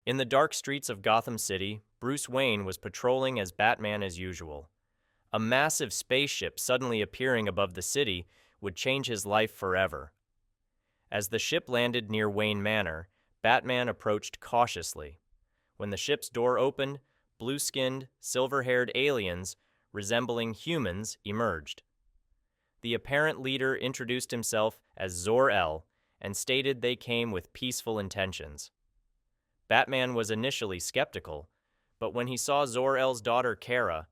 In the dark streets of Gotham City, Bruce Wayne was patrolling as Batman as usual. A massive spaceship suddenly appearing above the city would change his life forever. As the ship landed near Wayne Manor, Batman approached cautiously. When the ship's door opened, blue-skinned, silver-haired aliens resembling humans emerged. The apparent leader introduced himself as Zor-El and stated they came with peaceful intentions. Batman was initially skeptical, but when he saw Zor-El's daughter Kara,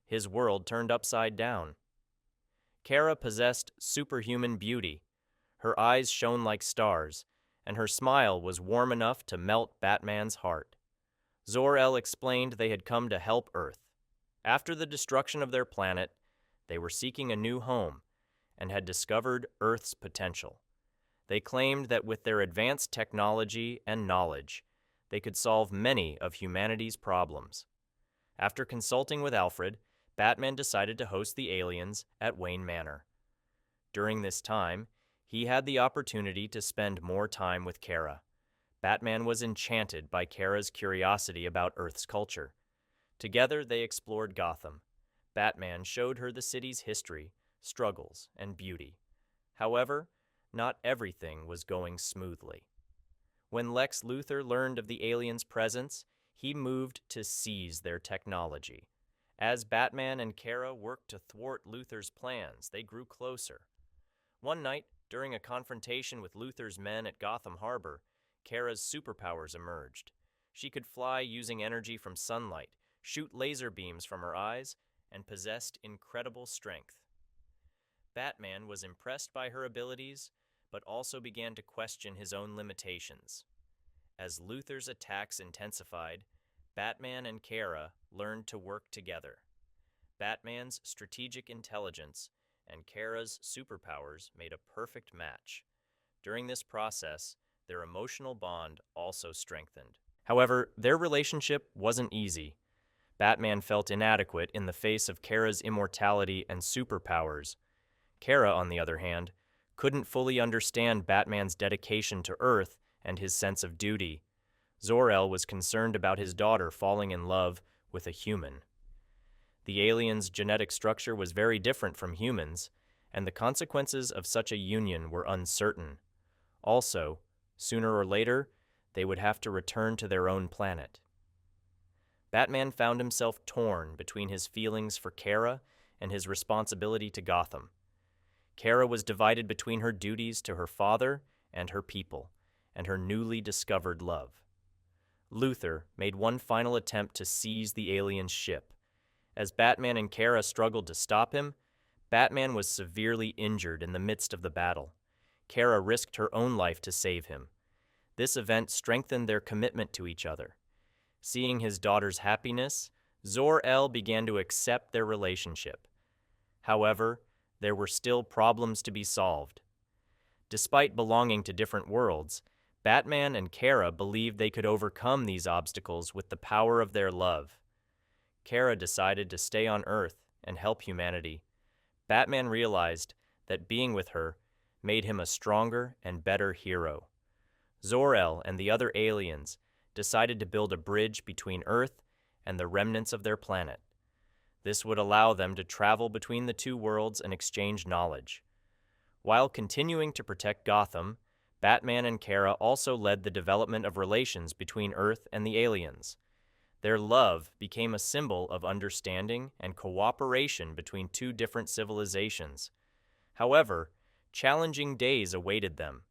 his world turned upside down. Kara possessed superhuman beauty. Her eyes shone like stars, and her smile was warm enough to melt Batman's heart. Zor-El explained they had come to help Earth. After the destruction of their planet, they were seeking a new home and had discovered Earth's potential. They claimed that with their advanced technology and knowledge, they could solve many of humanity's problems. After consulting with Alfred, Batman decided to host the aliens at Wayne Manor. During this time, he had the opportunity to spend more time with Kara. Batman was enchanted by Kara's curiosity about Earth's culture. Together, they explored Gotham. Batman showed her the city's history, struggles, and beauty. However, not everything was going smoothly. When Lex Luthor learned of the aliens' presence, he moved to seize their technology. As Batman and Kara worked to thwart Luthor's plans, they grew closer. One night, during a confrontation with Luthor's men at Gotham Harbor, Kara's superpowers emerged. She could fly using energy from sunlight, shoot laser beams from her eyes, and possessed incredible strength. Batman was impressed by her abilities, but also began to question his own limitations. As Luthor's attacks intensified, Batman and Kara learned to work together. Batman's strategic intelligence and Kara's superpowers made a perfect match. During this process, their emotional bond also strengthened. However, their relationship wasn't easy. Batman felt inadequate in the face of Kara's immortality and superpowers. Kara, on the other hand, couldn't fully understand Batman's dedication to Earth and his sense of duty. Zor-El was concerned about his daughter falling in love with a human. The alien's genetic structure was very different from humans, and the consequences of such a union were uncertain. Also, sooner or later, they would have to return to their own planet. Batman found himself torn between his feelings for Kara and his responsibility to Gotham. Kara was divided between her duties to her father and her people, and her newly discovered love. Luthor made one final attempt to seize the alien ship. As Batman and Kara struggled to stop him, Batman was severely injured in the midst of the battle. Kara risked her own life to save him. This event strengthened their commitment to each other. Seeing his daughter's happiness, Zor-El began to accept their relationship. However, there were still problems to be solved. Despite belonging to different worlds, Batman and Kara believed they could overcome these obstacles with the power of their love. Kara decided to stay on Earth and help humanity. Batman realized that being with her made him a stronger and better hero. Zor-El and the other aliens decided to build a bridge between Earth and the remnants of their planet. This would allow them to travel between the two worlds and exchange knowledge. While continuing to protect Gotham, Batman and Kara also led the development of relations between Earth and the aliens. Their love became a symbol of understanding and cooperation between two different civilizations. However, challenging days awaited them.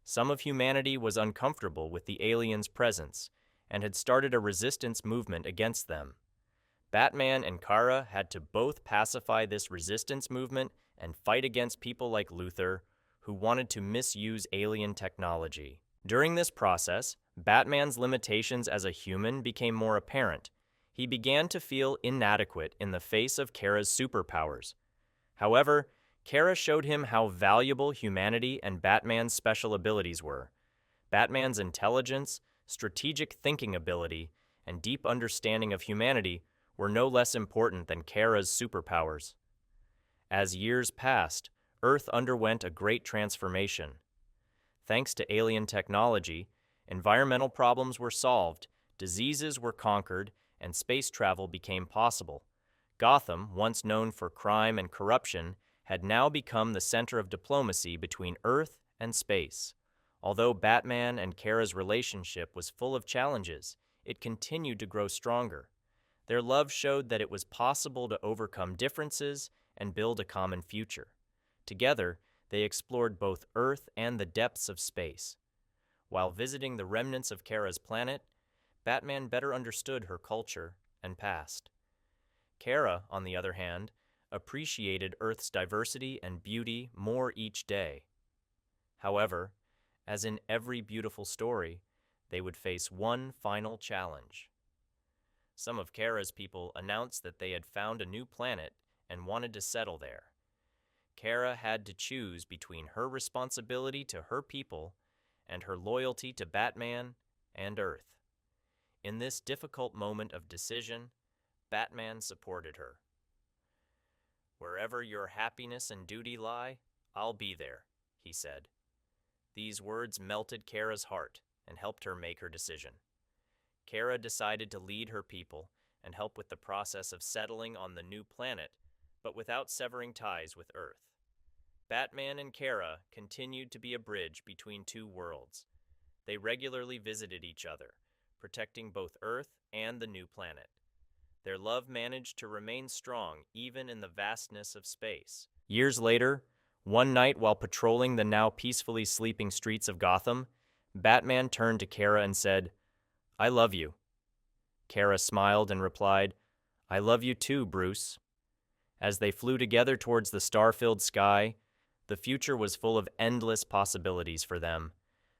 Some of humanity was uncomfortable with the aliens' presence and had started a resistance movement against them. Batman and Kara had to both pacify this resistance movement and fight against people like Luthor, who wanted to misuse alien technology. During this process, Batman's limitations as a human became more apparent. He began to feel inadequate in the face of Kara's superpowers. However, Kara showed him how valuable humanity and Batman's special abilities were. Batman's intelligence, strategic thinking ability, and deep understanding of humanity were no less important than Kara's superpowers. As years passed, Earth underwent a great transformation. Thanks to alien technology, environmental problems were solved Diseases were conquered, and space travel became possible. Gotham, once known for crime and corruption, had now become the center of diplomacy between Earth and space. Although Batman and Kara's relationship was full of challenges, it continued to grow stronger. Their love showed that it was possible to overcome differences and build a common future. Together, they explored both Earth and the depths of space. While visiting the remnants of Kara's planet, Batman better understood her culture and past. Kara, on the other hand, appreciated Earth's diversity and beauty more each day. However, as in every beautiful story, they would face one final challenge. Some of Kara's people announced that they had found a new planet and wanted to settle there. Kara had to choose between her responsibility to her people and her loyalty to Batman and Earth. In this difficult moment of decision, Batman supported her. "Wherever your happiness and duty lie, I'll be there," he said. These words melted Kara's heart and helped her make her decision. Kara decided to lead her people and help with the process of settling on the new planet, but without severing ties with Earth. Batman and Kara continued to be a bridge between two worlds. They regularly visited each other, protecting both Earth and the new planet. Their love managed to remain strong even in the vastness of space. Years later, one night while patrolling the now peacefully sleeping streets of Gotham, Batman turned to Kara and said, "I love you." Kara smiled and replied, "I love you too, Bruce." As they flew together towards the star-filled sky, the future was full of endless possibilities for them.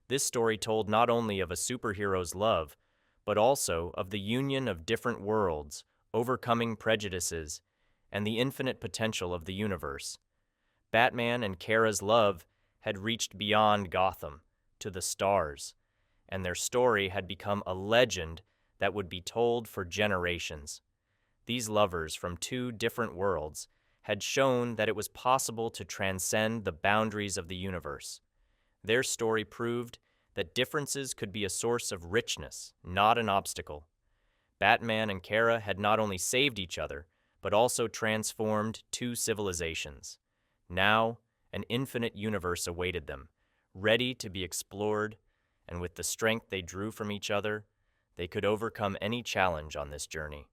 This story told not only of a superhero's love, but also of the union of different worlds, overcoming prejudices, and the infinite potential of the universe. Batman and Kara's love had reached beyond Gotham, to the stars, and their story had become a legend that would be told for generations. These lovers from two different worlds had shown that it was possible to transcend the boundaries of the universe. Their story proved that differences could be a source of richness, not an obstacle. Batman and Kara had not only saved each other, but also transformed two civilizations. Now, an infinite universe awaited them, ready to be explored, and with the strength they drew from each other, they could overcome any challenge on this journey.